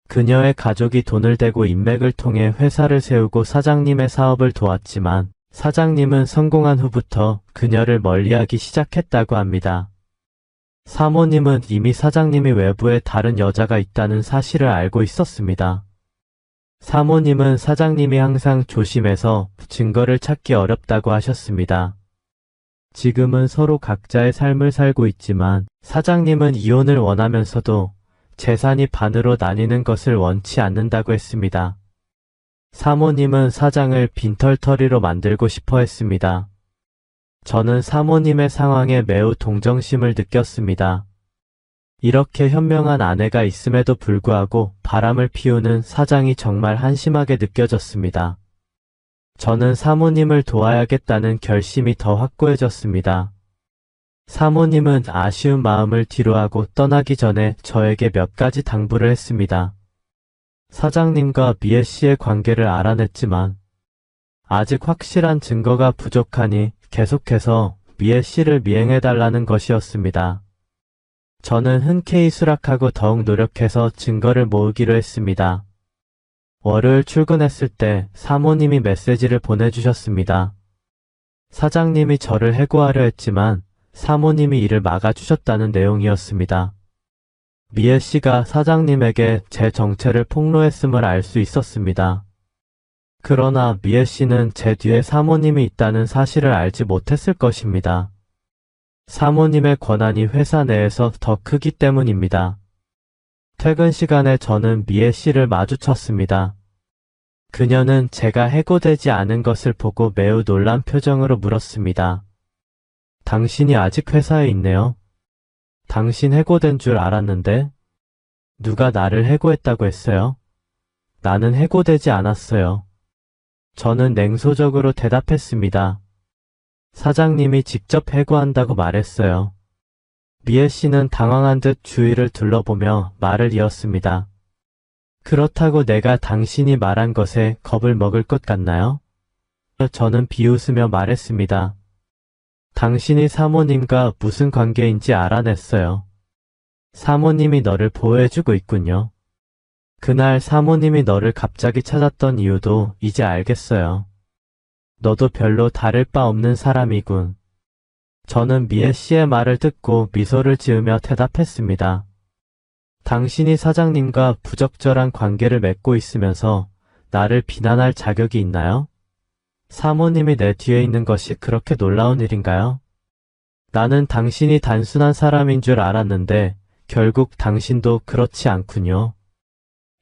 그녀의 가족이 돈을 대고 인맥을 통해 회사를 세우고 사장님의 사업을 도왔지만 사장님은 성공한 후부터 그녀를 멀리하기 시작했다고 합니다. 사모님은 이미 사장님이 외부에 다른 여자가 있다는 사실을 알고 있었습니다. 사모님은 사장님이 항상 조심해서 증거를 찾기 어렵다고 하셨습니다. 지금은 서로 각자의 삶을 살고 있지만 사장님은 이혼을 원하면서도 재산이 반으로 나뉘는 것을 원치 않는다고 했습니다. 사모님은 사장을 빈털터리로 만들고 싶어 했습니다. 저는 사모님의 상황에 매우 동정심을 느꼈습니다. 이렇게 현명한 아내가 있음에도 불구하고 바람을 피우는 사장이 정말 한심하게 느껴졌습니다. 저는 사모님을 도와야겠다는 결심이 더 확고해졌습니다. 사모님은 아쉬운 마음을 뒤로하고 떠나기 전에 저에게 몇 가지 당부를 했습니다. 사장님과 미애 씨의 관계를 알아냈지만 아직 확실한 증거가 부족하니 계속해서 미애 씨를 미행해달라는 것이었습니다. 저는 흔쾌히 수락하고 더욱 노력해서 증거를 모으기로 했습니다. 월요일 출근했을 때 사모님이 메시지를 보내주셨습니다. 사장님이 저를 해고하려 했지만 사모님이 이를 막아주셨다는 내용이었습니다. 미애 씨가 사장님에게 제 정체를 폭로했음을 알 수 있었습니다. 그러나 미애 씨는 제 뒤에 사모님이 있다는 사실을 알지 못했을 것입니다. 사모님의 권한이 회사 내에서 더 크기 때문입니다. 퇴근 시간에 저는 미애 씨를 마주쳤습니다. 그녀는 제가 해고되지 않은 것을 보고 매우 놀란 표정으로 물었습니다. 당신이 아직 회사에 있네요. 당신 해고된 줄 알았는데 누가 나를 해고했다고 했어요? 나는 해고되지 않았어요. 저는 냉소적으로 대답했습니다. 사장님이 직접 해고한다고 말했어요. 미애 씨는 당황한 듯 주위를 둘러보며 말을 이었습니다. 그렇다고 내가 당신이 말한 것에 겁을 먹을 것 같나요? 저는 비웃으며 말했습니다. 당신이 사모님과 무슨 관계인지 알아냈어요. 사모님이 너를 보호해주고 있군요. 그날 사모님이 너를 갑자기 찾았던 이유도 이제 알겠어요. 너도 별로 다를 바 없는 사람이군. 저는 미애 씨의 말을 듣고 미소를 지으며 대답했습니다. 당신이 사장님과 부적절한 관계를 맺고 있으면서 나를 비난할 자격이 있나요? 사모님이 내 뒤에 있는 것이 그렇게 놀라운 일인가요? 나는 당신이 단순한 사람인 줄 알았는데 결국 당신도 그렇지 않군요.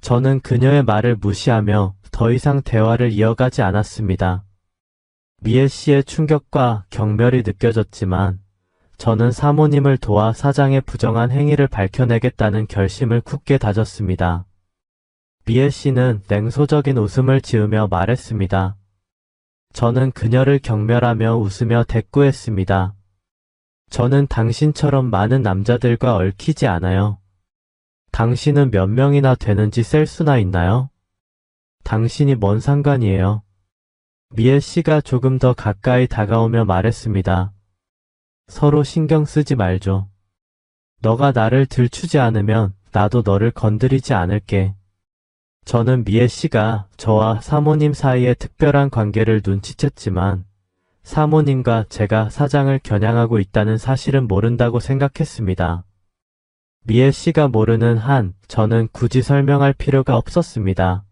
저는 그녀의 말을 무시하며 더 이상 대화를 이어가지 않았습니다. 미애 씨의 충격과 경멸이 느껴졌지만 저는 사모님을 도와 사장의 부정한 행위를 밝혀내겠다는 결심을 굳게 다졌습니다. 미애 씨는 냉소적인 웃음을 지으며 말했습니다. 저는 그녀를 경멸하며 웃으며 대꾸했습니다. 저는 당신처럼 많은 남자들과 얽히지 않아요. 당신은 몇 명이나 되는지 셀 수나 있나요? 당신이 뭔 상관이에요? 미애 씨가 조금 더 가까이 다가오며 말했습니다. 서로 신경 쓰지 말죠. 너가 나를 들추지 않으면 나도 너를 건드리지 않을게. 저는 미애 씨가 저와 사모님 사이의 특별한 관계를 눈치챘지만 사모님과 제가 사장을 겨냥하고 있다는 사실은 모른다고 생각했습니다. 미애 씨가 모르는 한 저는 굳이 설명할 필요가 없었습니다.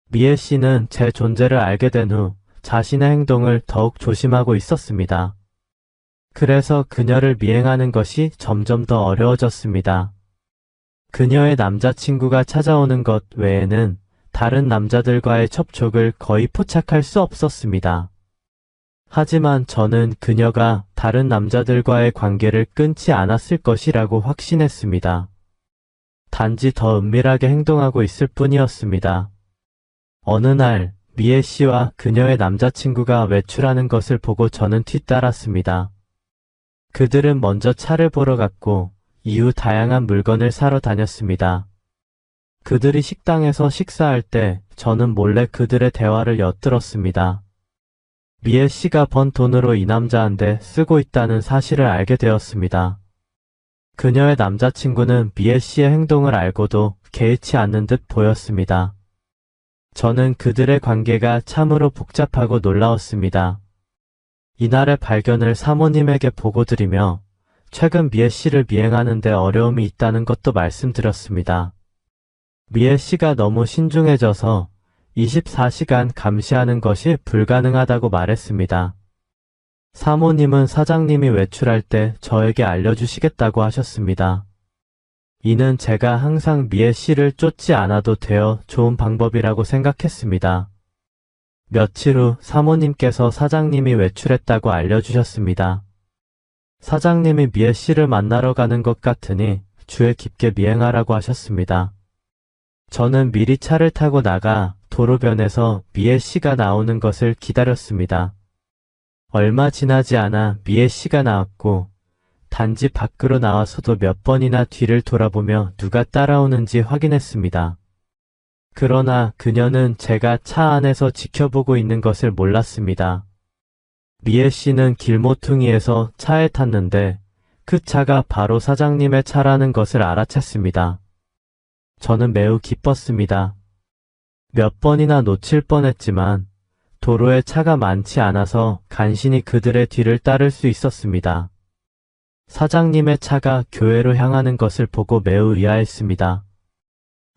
미애 씨는 제 존재를 알게 된 후 자신의 행동을 더욱 조심하고 있었습니다. 그래서 그녀를 미행하는 것이 점점 더 어려워졌습니다. 그녀의 남자친구가 찾아오는 것 외에는 다른 남자들과의 접촉을 거의 포착할 수 없었습니다. 하지만 저는 그녀가 다른 남자들과의 관계를 끊지 않았을 것이라고 확신했습니다. 단지 더 은밀하게 행동하고 있을 뿐이었습니다. 어느 날 미애 씨와 그녀의 남자친구가 외출하는 것을 보고 저는 뒤따랐습니다. 그들은 먼저 차를 보러 갔고 이후 다양한 물건을 사러 다녔습니다. 그들이 식당에서 식사할 때 저는 몰래 그들의 대화를 엿들었습니다. 미애 씨가 번 돈으로 이 남자한테 쓰고 있다는 사실을 알게 되었습니다. 그녀의 남자친구는 미애 씨의 행동을 알고도 개의치 않는 듯 보였습니다. 저는 그들의 관계가 참으로 복잡하고 놀라웠습니다. 이날의 발견을 사모님에게 보고드리며 최근 미애 씨를 미행하는 데 어려움이 있다는 것도 말씀드렸습니다. 미애 씨가 너무 신중해져서 24시간 감시하는 것이 불가능하다고 말했습니다. 사모님은 사장님이 외출할 때 저에게 알려주시겠다고 하셨습니다. 이는 제가 항상 미애 씨를 쫓지 않아도 되어 좋은 방법이라고 생각했습니다. 며칠 후 사모님께서 사장님이 외출했다고 알려주셨습니다. 사장님이 미애 씨를 만나러 가는 것 같으니 주에 깊게 미행하라고 하셨습니다. 저는 미리 차를 타고 나가 도로변에서 미애 씨가 나오는 것을 기다렸습니다. 얼마 지나지 않아 미애 씨가 나왔고 단지 밖으로 나와서도 몇 번이나 뒤를 돌아보며 누가 따라오는지 확인했습니다. 그러나 그녀는 제가 차 안에서 지켜보고 있는 것을 몰랐습니다. 미애 씨는 길모퉁이에서 차에 탔는데 그 차가 바로 사장님의 차라는 것을 알아챘습니다. 저는 매우 기뻤습니다. 몇 번이나 놓칠 뻔했지만 도로에 차가 많지 않아서 간신히 그들의 뒤를 따를 수 있었습니다. 사장님의 차가 교회로 향하는 것을 보고 매우 의아했습니다.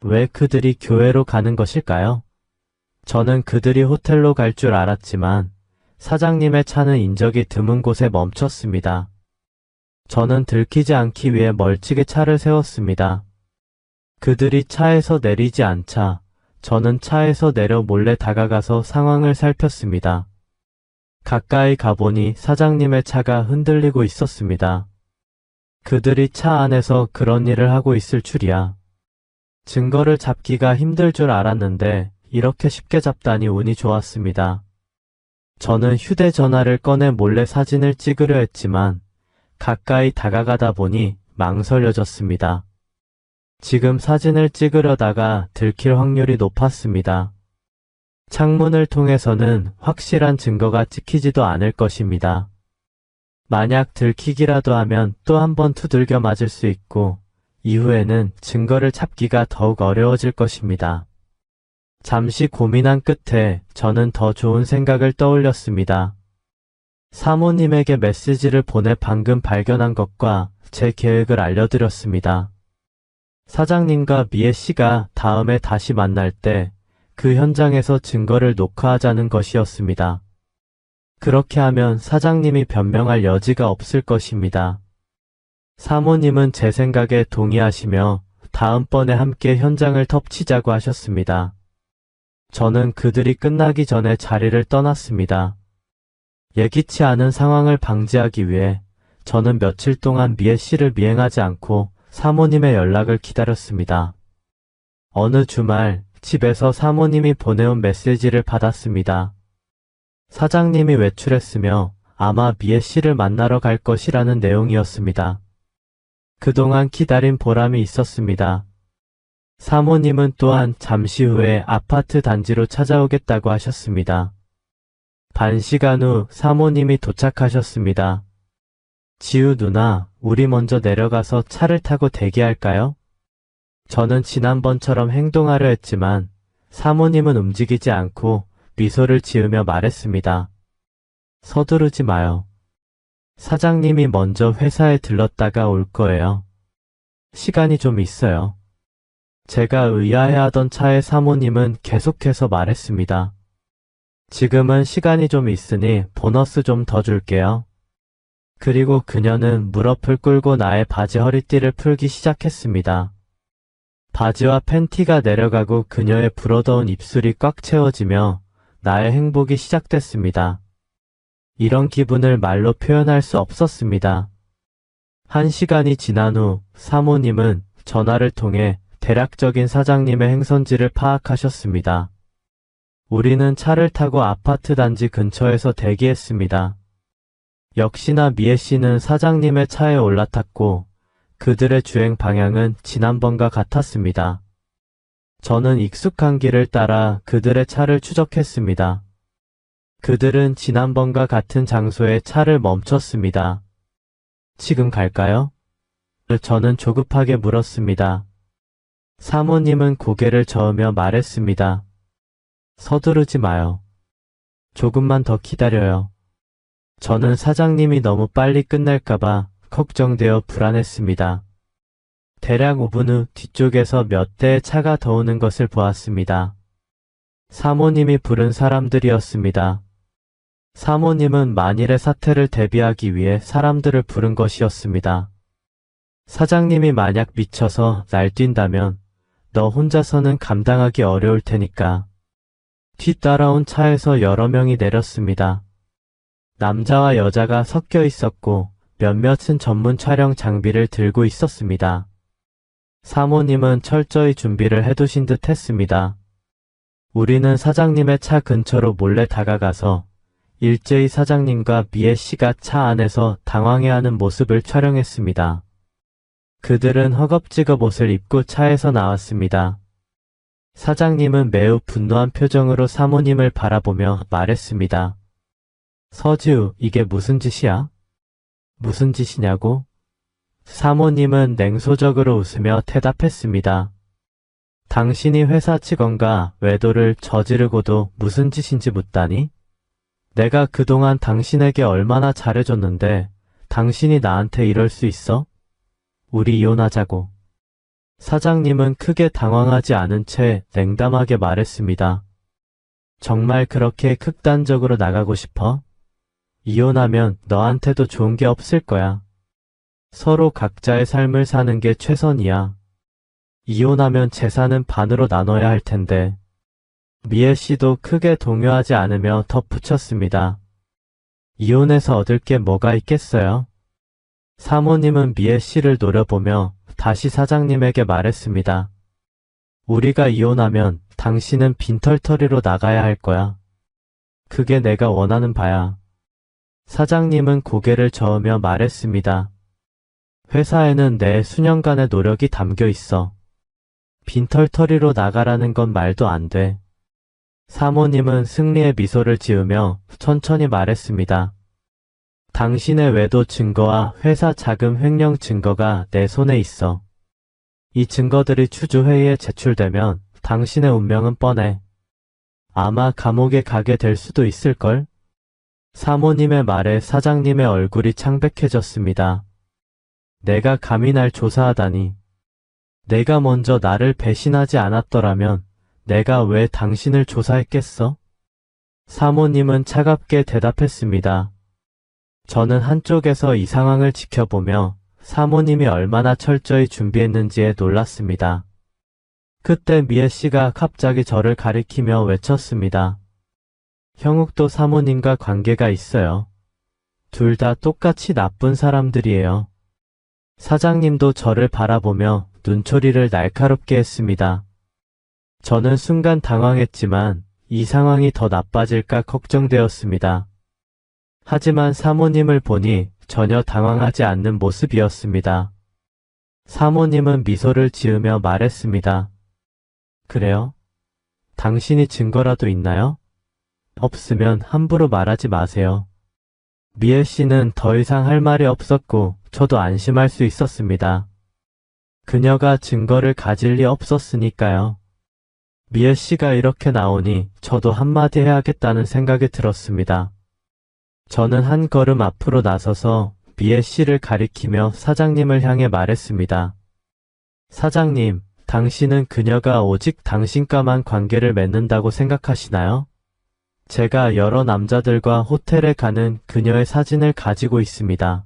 왜 그들이 교회로 가는 것일까요? 저는 그들이 호텔로 갈 줄 알았지만 사장님의 차는 인적이 드문 곳에 멈췄습니다. 저는 들키지 않기 위해 멀찍이 차를 세웠습니다. 그들이 차에서 내리지 않자 저는 차에서 내려 몰래 다가가서 상황을 살폈습니다. 가까이 가보니 사장님의 차가 흔들리고 있었습니다. 그들이 차 안에서 그런 일을 하고 있을 줄이야. 증거를 잡기가 힘들 줄 알았는데 이렇게 쉽게 잡다니 운이 좋았습니다. 저는 휴대전화를 꺼내 몰래 사진을 찍으려 했지만 가까이 다가가다 보니 망설여졌습니다. 지금 사진을 찍으려다가 들킬 확률이 높았습니다. 창문을 통해서는 확실한 증거가 찍히지도 않을 것입니다. 만약 들키기라도 하면 또 한 번 두들겨 맞을 수 있고 이후에는 증거를 찾기가 더욱 어려워질 것입니다. 잠시 고민한 끝에 저는 더 좋은 생각을 떠올렸습니다. 사모님에게 메시지를 보내 방금 발견한 것과 제 계획을 알려드렸습니다. 사장님과 미애 씨가 다음에 다시 만날 때 그 현장에서 증거를 녹화하자는 것이었습니다. 그렇게 하면 사장님이 변명할 여지가 없을 것입니다. 사모님은 제 생각에 동의하시며 다음번에 함께 현장을 덮치자고 하셨습니다. 저는 그들이 끝나기 전에 자리를 떠났습니다. 예기치 않은 상황을 방지하기 위해 저는 며칠 동안 미애 씨를 미행하지 않고 사모님의 연락을 기다렸습니다. 어느 주말 집에서 사모님이 보내온 메시지를 받았습니다. 사장님이 외출했으며 아마 미애 씨를 만나러 갈 것이라는 내용이었습니다. 그동안 기다린 보람이 있었습니다. 사모님은 또한 잠시 후에 아파트 단지로 찾아오겠다고 하셨습니다. 반 시간 후 사모님이 도착하셨습니다. 지우 누나, 우리 먼저 내려가서 차를 타고 대기할까요? 저는 지난번처럼 행동하려 했지만 사모님은 움직이지 않고 미소를 지으며 말했습니다. 서두르지 마요. 사장님이 먼저 회사에 들렀다가 올 거예요. 시간이 좀 있어요. 제가 의아해하던 차에 사모님은 계속해서 말했습니다. 지금은 시간이 좀 있으니 보너스 좀 더 줄게요. 그리고 그녀는 무릎을 꿇고 나의 바지 허리띠를 풀기 시작했습니다. 바지와 팬티가 내려가고 그녀의 불어더운 입술이 꽉 채워지며 나의 행복이 시작됐습니다. 이런 기분을 말로 표현할 수 없었습니다. 1시간이 지난 후 사모님은 전화를 통해 대략적인 사장님의 행선지를 파악하셨습니다. 우리는 차를 타고 아파트 단지 근처에서 대기했습니다. 역시나 미애 씨는 사장님의 차에 올라탔고 그들의 주행 방향은 지난번과 같았습니다. 저는 익숙한 길을 따라 그들의 차를 추적했습니다. 그들은 지난번과 같은 장소에 차를 멈췄습니다. 지금 갈까요? 저는 조급하게 물었습니다. 사모님은 고개를 저으며 말했습니다. 서두르지 마요. 조금만 더 기다려요. 저는 사장님이 너무 빨리 끝낼까봐 걱정되어 불안했습니다. 대략 5분 후 뒤쪽에서 몇 대의 차가 더 오는 것을 보았습니다. 사모님이 부른 사람들이었습니다. 사모님은 만일의 사태를 대비하기 위해 사람들을 부른 것이었습니다. 사장님이 만약 미쳐서 날뛴다면 너 혼자서는 감당하기 어려울 테니까. 뒤따라온 차에서 여러 명이 내렸습니다. 남자와 여자가 섞여 있었고 몇몇은 전문 촬영 장비를 들고 있었습니다. 사모님은 철저히 준비를 해두신 듯 했습니다. 우리는 사장님의 차 근처로 몰래 다가가서 일제히 사장님과 미애 씨가 차 안에서 당황해하는 모습을 촬영했습니다. 그들은 허겁지겁 옷을 입고 차에서 나왔습니다. 사장님은 매우 분노한 표정으로 사모님을 바라보며 말했습니다. 서지우, 이게 무슨 짓이야? 무슨 짓이냐고? 사모님은 냉소적으로 웃으며 대답했습니다. 당신이 회사 직원과 외도를 저지르고도 무슨 짓인지 묻다니? 내가 그동안 당신에게 얼마나 잘해줬는데 당신이 나한테 이럴 수 있어? 우리 이혼하자고. 사장님은 크게 당황하지 않은 채 냉담하게 말했습니다. 정말 그렇게 극단적으로 나가고 싶어? 이혼하면 너한테도 좋은 게 없을 거야. 서로 각자의 삶을 사는 게 최선이야. 이혼하면 재산은 반으로 나눠야 할 텐데. 미애 씨도 크게 동요하지 않으며 덧붙였습니다. 이혼해서 얻을 게 뭐가 있겠어요? 사모님은 미애 씨를 노려보며 다시 사장님에게 말했습니다. 우리가 이혼하면 당신은 빈털터리로 나가야 할 거야. 그게 내가 원하는 바야. 사장님은 고개를 저으며 말했습니다. 회사에는 내 수년간의 노력이 담겨 있어. 빈털터리로 나가라는 건 말도 안 돼. 사모님은 승리의 미소를 지으며 천천히 말했습니다. 당신의 외도 증거와 회사 자금 횡령 증거가 내 손에 있어. 이 증거들이 추주회의에 제출되면 당신의 운명은 뻔해. 아마 감옥에 가게 될 수도 있을걸? 사모님의 말에 사장님의 얼굴이 창백해졌습니다. 내가 감히 날 조사하다니. 내가 먼저 나를 배신하지 않았더라면 내가 왜 당신을 조사했겠어? 사모님은 차갑게 대답했습니다. 저는 한쪽에서 이 상황을 지켜보며 사모님이 얼마나 철저히 준비했는지에 놀랐습니다. 그때 미애 씨가 갑자기 저를 가리키며 외쳤습니다. 형욱도 사모님과 관계가 있어요. 둘 다 똑같이 나쁜 사람들이에요. 사장님도 저를 바라보며 눈초리를 날카롭게 했습니다. 저는 순간 당황했지만 이 상황이 더 나빠질까 걱정되었습니다. 하지만 사모님을 보니 전혀 당황하지 않는 모습이었습니다. 사모님은 미소를 지으며 말했습니다. 그래요? 당신이 증거라도 있나요? 없으면 함부로 말하지 마세요. 미애 씨는 더 이상 할 말이 없었고 저도 안심할 수 있었습니다. 그녀가 증거를 가질 리 없었으니까요. 미애 씨가 이렇게 나오니 저도 한마디 해야겠다는 생각이 들었습니다. 저는 한 걸음 앞으로 나서서 미애 씨를 가리키며 사장님을 향해 말했습니다. 사장님, 당신은 그녀가 오직 당신과만 관계를 맺는다고 생각하시나요? 제가 여러 남자들과 호텔에 가는 그녀의 사진을 가지고 있습니다.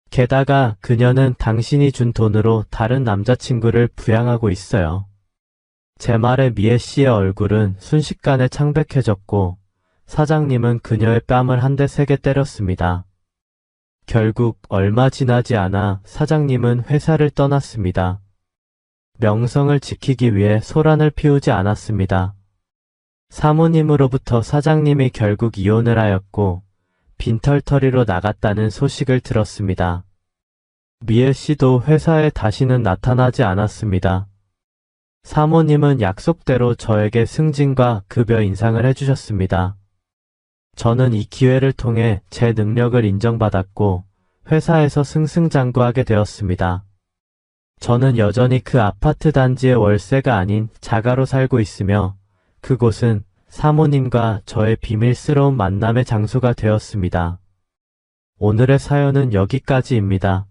게다가 그녀는 당신이 준 돈으로 다른 남자친구를 부양하고 있어요. 제 말에 미애 씨의 얼굴은 순식간에 창백해졌고 사장님은 그녀의 뺨을 한 대 세게 때렸습니다. 결국 얼마 지나지 않아 사장님은 회사를 떠났습니다. 명성을 지키기 위해 소란을 피우지 않았습니다. 사모님으로부터 사장님이 결국 이혼을 하였고 빈털터리로 나갔다는 소식을 들었습니다. 미애 씨도 회사에 다시는 나타나지 않았습니다. 사모님은 약속대로 저에게 승진과 급여 인상을 해주셨습니다. 저는 이 기회를 통해 제 능력을 인정받았고 회사에서 승승장구하게 되었습니다. 저는 여전히 그 아파트 단지의 월세가 아닌 자가로 살고 있으며 그곳은 사모님과 저의 비밀스러운 만남의 장소가 되었습니다. 오늘의 사연은 여기까지입니다.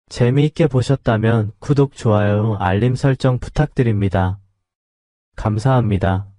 재미있게 보셨다면 구독, 좋아요, 알림 설정 부탁드립니다. 감사합니다.